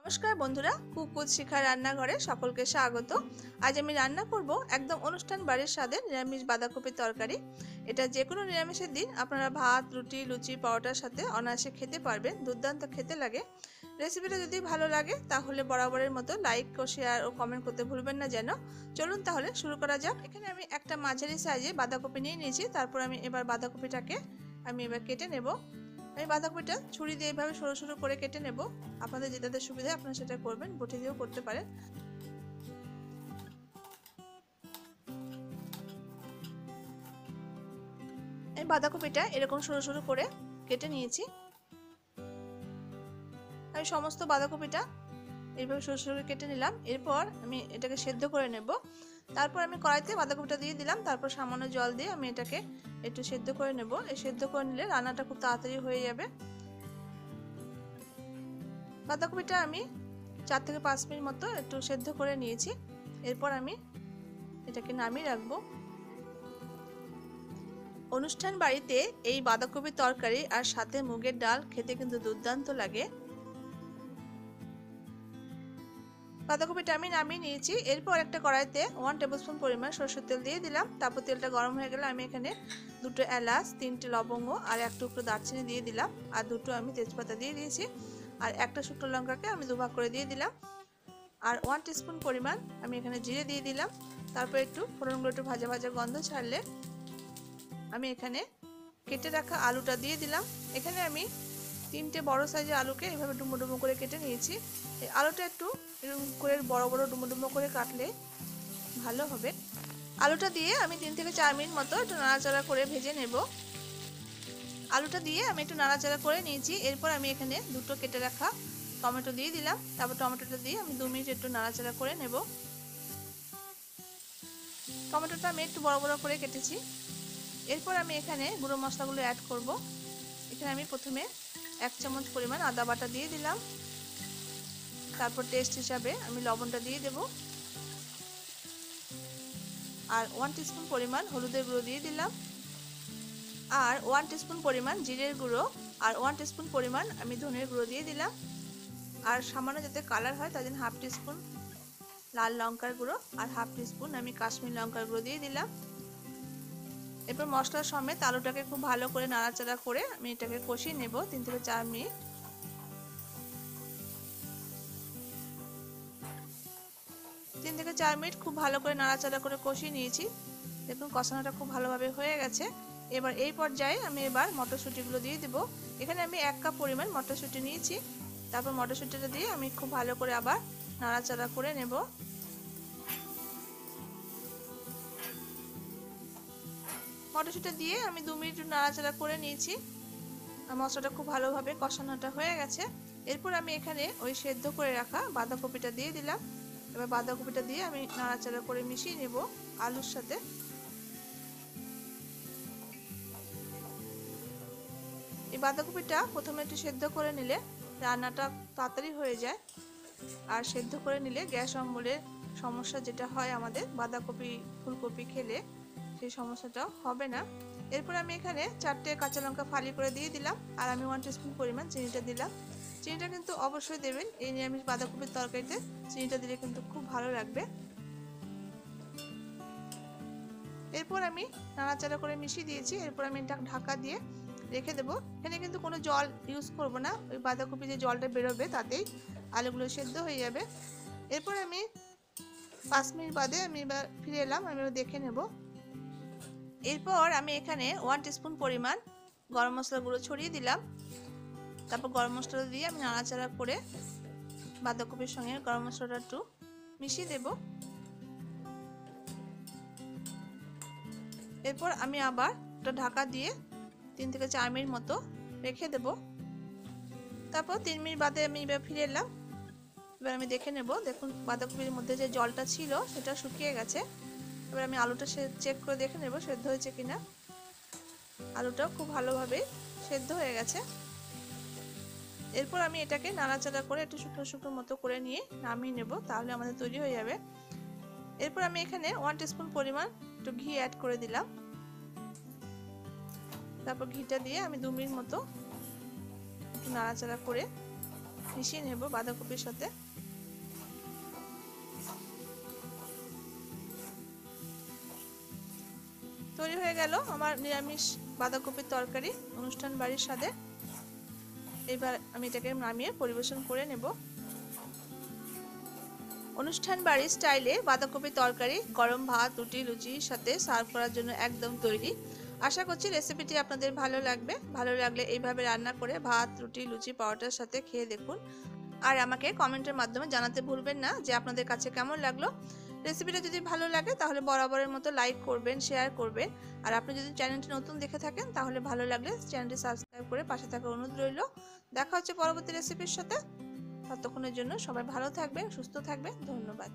নমস্কার বন্ধুরা, কুকুর শিখা রান্নাঘরে সকলকে স্বাগত। আজ আমি রান্না করব একদম অনুষ্ঠান বাড়ির স্বাদের নিরামিষ বাঁধাকপির তরকারি। এটা যে কোনো নিরামিষের দিন আপনারা ভাত, রুটি, লুচি, পরোটার সাথে অনায়াসে খেতে পারবেন। দুর্দান্ত খেতে লাগে। রেসিপিটা যদি ভালো লাগে তাহলে বরাবরের মতো লাইক ও শেয়ার ও কমেন্ট করতে ভুলবেন না যেন। চলুন তাহলে শুরু করা যাক। এখানে আমি একটা মাঝারি সাইজে বাঁধাকপি নিয়ে নিয়েছি। তারপর আমি এবার বাঁধাকপিটাকে কেটে নেব। আমি বাঁধাকপিটা ছুরি দিয়ে এইভাবে সরু সরু করে কেটে নেব। আপনাদের যেটাতে সুবিধা আপনারা সেটা করবেন, বটি দিয়েও করতে পারেন। আমি বাঁধাকপিটা এরকম সরু সরু করে কেটে নিয়েছি। আমি সমস্ত বাঁধাকপিটা এইভাবে সরু সরু কেটে নিলাম। এরপর আমি এটাকে সেদ্ধ করে নেব। তারপর আমি কড়াইতে বাঁধাকপিটা দিয়ে দিলাম। তারপর সামান্য জল দিয়ে আমি এটাকে একটু সেদ্ধ করে নেব। এই সেদ্ধ করে নিলে রান্নাটা খুব তাড়াতাড়ি হয়ে যাবে। বাঁধাকপিটা আমি 4 থেকে 5 মিনিট মতো একটু সেদ্ধ করে নিয়েছি। এরপর আমি এটাকে নামিয়ে রাখবো। অনুষ্ঠান বাড়িতে এই বাঁধাকপির তরকারি আর সাথে মুগের ডাল খেতে কিন্তু দুর্দান্ত লাগে। বাঁধাকপিটা আমি নামিয়ে নিয়েছি। এরপর একটা কড়াইতে 1 টেবিলস্পুন পরিমাণ সরষের তেল দিয়ে দিলাম। তারপর তেলটা গরম হয়ে গেলে আমি এখানে 2টো এলাচ, 3টে লবঙ্গ আর 1 টুকরো দারচিনি দিয়ে দিলাম। আর 2টো আমি তেজপাতা দিয়ে দিয়েছি। আর একটা শুকনো লঙ্কাকে আমি দুভাগ করে দিয়ে দিলাম। আর 1 টিস্পুন পরিমাণ আমি এখানে জিরে দিয়ে দিলাম। তারপর একটু ফোড়নগুলো একটু ভাজা ভাজা গন্ধ ছাড়লে আমি এখানে কেটে রাখা আলুটা দিয়ে দিলাম। এখানে আমি 3টে বড় সাইজের আলুকে এভাবে ডুমো ডুমো করে কেটে নিয়েছি। এই আলুটা একটু এরকম করে বড় বড় ডুমো ডুমো করে কাটলে ভালো হবে। আলুটা দিয়ে আমি 3 থেকে 4 মিনিট মতো একটু নাড়াচাড়া করে ভেজে নেব। আলুটা দিয়ে আমি একটু নাড়াচাড়া করে নিয়েছি। এরপর আমি এখানে 2টো কেটে রাখা টমেটো দিয়ে দিলাম। তারপর টমেটোটা দিয়ে আমি 2 মিনিট একটু নাড়াচাড়া করে নেব। টমেটোটা আমি একটু বড় বড় করে কেটেছি। এরপর আমি এখানে গুঁড়ো মশলাগুলো অ্যাড করব। এখানে আমি প্রথমে 1 চামচ পরিমাণ আদা বাটা দিয়ে দিলাম। তারপর টেস্ট হিসাবে আমি লবণটা দিয়ে দেব। আর 1 টিস্পুন পরিমাণ হলুদের গুঁড়ো দিয়ে দিলাম। আর 1 টিস্পুন পরিমাণ জিরের গুঁড়ো আর 1 টিস্পুন পরিমাণ আমি ধনের গুঁড়ো দিয়ে দিলাম। আর সামান্য যাতে কালার হয় তার জন্য 1/2 টিস্পুন লাল লঙ্কার গুঁড়ো আর 1/2 টিস্পুন আমি কাশ্মীরি লঙ্কার গুঁড়ো দিয়ে দিলাম। এরপর মশলার সমেত আলুটাকে খুব ভালো করে নাড়াচাড়া করে আমি এটাকে কষিয়ে নেব 3 থেকে 4 মিনিট। 3 থেকে 4 মিনিট খুব ভালো করে নাড়াচাড়া করে কষিয়ে নিয়েছি। দেখুন কষানোটা খুব ভালোভাবে হয়ে গেছে। এবার এই পর্যায়ে আমি মটরশুঁটিগুলো দিয়ে দেব। এখানে আমি 1 কাপ পরিমাণ মটরশুঁটি নিয়েছি। তারপর মটরশুঁটিটা দিয়ে আমি খুব ভালো করে আবার নাড়াচাড়া করে নেব। মটরশুঁটি দিয়ে আমি 2 মিনিট নাড়াচাড়া করে নিয়েছি। আর মশলাটা খুব ভালোভাবে কষানোটা হয়ে গেছে। এরপর আমি এখানে ওই সেদ্ধ করে রাখা বাঁধাকপিটা দিয়ে দিলাম। এবার বাঁধাকপিটা দিয়ে আমি নাড়াচাড়া করে মিশিয়ে নেব আলুর সাথে। এই বাঁধাকপিটা প্রথমে একটু সেদ্ধ করে নিলে রান্নাটা তাড়াতাড়ি হয়ে যায়। আর সেদ্ধ করে নিলে গ্যাস অম্বলের সমস্যা যেটা হয় আমাদের বাঁধাকপি ফুলকপি খেলে সেই সমস্যাটাও হবে না। এরপর আমি এখানে 4টে কাঁচা লঙ্কা ফালি করে দিয়ে দিলাম। আর আমি 1 টিস্পুন পরিমাণ চিনিটা দিলাম। চিনিটা কিন্তু অবশ্যই দেবেন এই নিরামিষ বাঁধাকপির তরকারিতে। চিনিটা দিলে কিন্তু খুব ভালো লাগবে। এরপর আমি নাড়াচাড়া করে মিশিয়ে দিয়েছি। এরপর আমি এটা ঢাকা দিয়ে রেখে দেবো। এখানে কিন্তু কোনো জল ইউজ করব না। ওই বাঁধাকপি যে জলটা বেরোবে তাতেই আলুগুলো সেদ্ধ হয়ে যাবে। এরপর আমি 5 মিনিট বাদে আমি এবার ফিরে এলাম। আমি এবার দেখে নেব। এরপর আমি এখানে 1 টিস্পুন পরিমাণ গরম মশলা গুঁড়ো ছড়িয়ে দিলাম। তারপর গরম মশলা দিয়ে আমি নাড়াচাড়া করে বাঁধাকপির সঙ্গে গরম মশলাটা একটু মিশিয়ে দেব। এরপর আমি আবার একটা ঢাকা দিয়ে 3 থেকে 4 মিনিট মতো রেখে দেব। তারপর 3 মিনিট বাদে আমি এবার ফিরে এলাম। এবার আমি দেখে নেব। দেখুন বাঁধাকপির মধ্যে যে জলটা ছিল সেটা শুকিয়ে গেছে। এবার আমি আলুটা চেক করে দেখে নেব সেদ্ধ হয়েছে কিনা। আলুটাও খুব ভালোভাবে সেদ্ধ হয়ে গেছে। এরপর আমি এটাকে নাড়াচাড়া করে একটু শুকনো শুকনো মতো করে নিয়ে নামিয়ে নেব, তাহলে আমাদের তৈরি হয়ে যাবে। এরপর আমি এখানে 1 টিস্পুন পরিমাণ একটু ঘি অ্যাড করে দিলাম। তারপর ঘিটা দিয়ে আমি 2 মিনিট মতো একটু নাড়াচাড়া করে মিশিয়ে নেব বাঁধাকপির সাথে। তৈরি হয়ে গেল আমার নিরামিষ বাঁধাকপির তরকারি অনুষ্ঠান বাড়ির স্বাদে। এবার আমি এটাকে নামিয়ে পরিবেশন করে নেব। অনুষ্ঠান বাড়ির স্টাইলে বাঁধাকপি তরকারি গরম ভাত, রুটি, লুচির সাথে সার্ভ করার জন্য একদম তৈরি। আশা করছি রেসিপিটি আপনাদের ভালো লাগবে। ভালো লাগলে এইভাবে রান্না করে ভাত, রুটি, লুচি, পরোটার সাথে খেয়ে দেখুন। আর আমাকে কমেন্টের মাধ্যমে জানাতে ভুলবেন না যে আপনাদের কাছে কেমন লাগলো। রেসিপিটা যদি ভালো লাগে তাহলে বরাবরের মতো লাইক করবেন, শেয়ার করবেন। আর আপনি যদি চ্যানেলটি নতুন দেখে থাকেন তাহলে ভালো লাগলে চ্যানেলটি সাবস্ক্রাইব করে পাশে থাকার অনুরোধ রইল। দেখা হচ্ছে পরবর্তী রেসিপির সাথে। ততক্ষণের জন্য সবাই ভালো থাকবেন, সুস্থ থাকবেন। ধন্যবাদ।